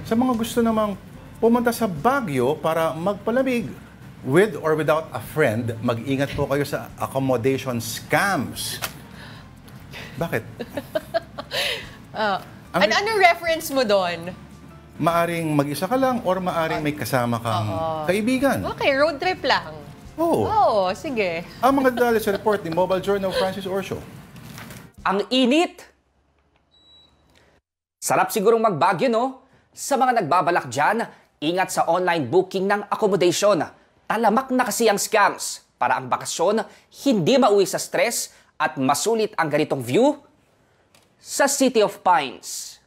Sa mga gusto namang pumunta sa Baguio para magpalamig, with or without a friend, mag-ingat po kayo sa accommodation scams. Bakit? Ano reference mo doon? Maaring mag-isa ka lang or maaring may kasama kang kaibigan. Okay, road trip lang. Oo. Oo, sige. Ang mga detalye sa report ni Mobile Journal Francis Orsio. Ang init! Sarap sigurong mag-Baguio, no? Sa mga nagbabalak dyan, ingat sa online booking ng accommodation. Talamak na kasi ang scams para ang bakasyon hindi mauwi sa stress at masulit ang ganitong view sa City of Pines.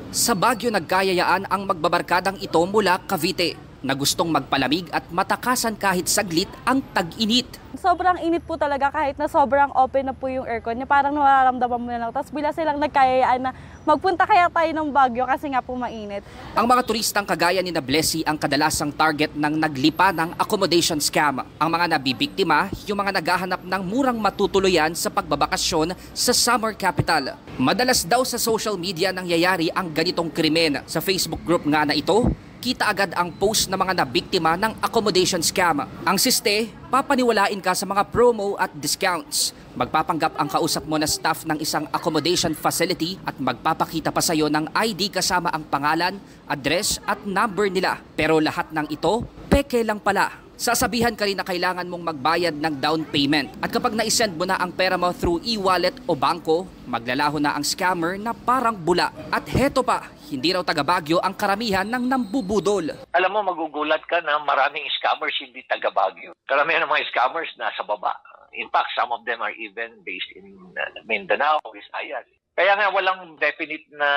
Sa Baguio nagkayayaan ang magbabarkadang ito mula Cavite na gustong magpalamig at matakasan kahit saglit ang tag-init. Sobrang init po talaga kahit na sobrang open na po yung aircon niya. Parang nararamdaman mo na lang. Tapos bila silang nagkayayaan na magpunta kaya tayo ng Baguio kasi nga po mainit. Ang mga turistang kagaya ni Blessy ang kadalasang target ng naglipa ng accommodation scam. Ang mga nabibiktima, yung mga naghahanap ng murang matutuluyan sa pagbabakasyon sa summer capital. Madalas daw sa social media nangyayari ang ganitong krimen. Sa Facebook group nga na ito, kita agad ang post ng mga nabiktima ng accommodation scam. Ang siste, papaniwalain ka sa mga promo at discounts. Magpapanggap ang kausap mo na staff ng isang accommodation facility at magpapakita pa sa iyo ng ID kasama ang pangalan, address at number nila. Pero lahat ng ito, peke lang pala. Sasabihan ka rin na kailangan mong magbayad ng down payment. At kapag na-send mo na ang pera mo through e-wallet o bangko, maglalaho na ang scammer na parang bula. At heto pa, hindi raw taga Baguio ang karamihan ng nambubudol. Alam mo, magugulat ka na maraming scammers hindi taga Baguio. Karamihan ng mga scammers nasa baba. In fact, some of them are even based in Mindanao, Visayas. Kaya nga walang definite na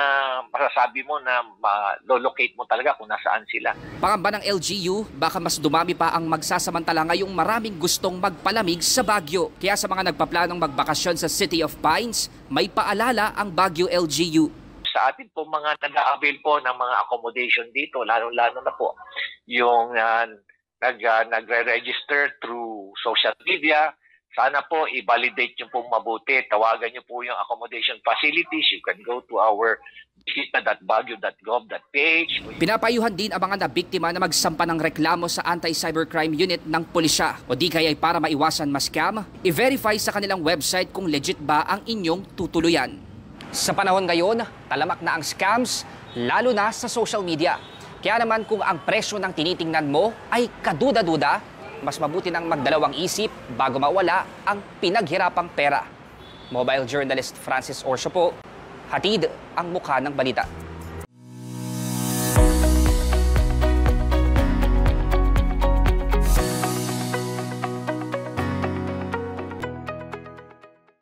masasabi mo na ma-locate mo talaga kung nasaan sila. Pangamba ng LGU, baka mas dumami pa ang magsasamantala ngayong maraming gustong magpalamig sa Baguio. Kaya sa mga nagpaplanong magbakasyon sa City of Pines, may paalala ang Baguio LGU. Sa atin po mga nag-a-avail po ng mga accommodation dito, lalo-lalo na po yung nagre-register through social media. Sana po i-validate nyo po mabuti. Tawagan nyo po yung accommodation facilities. You can go to our visita.baguio.gov.ph. Pinapayuhan din ang mga nabiktima na magsampa ng reklamo sa Anti-Cybercrime Unit ng pulisya o di kaya'y para maiwasan ma-scam, i-verify sa kanilang website kung legit ba ang inyong tutuluyan. Sa panahon ngayon, talamak na ang scams, lalo na sa social media. Kaya naman kung ang presyo ng tinitingnan mo ay kaduda-duda, mas mabuti nang magdalawang isip bago mawala ang pinaghirapang pera. Mobile journalist Francis Orsio po, hatid ang mukha ng balita.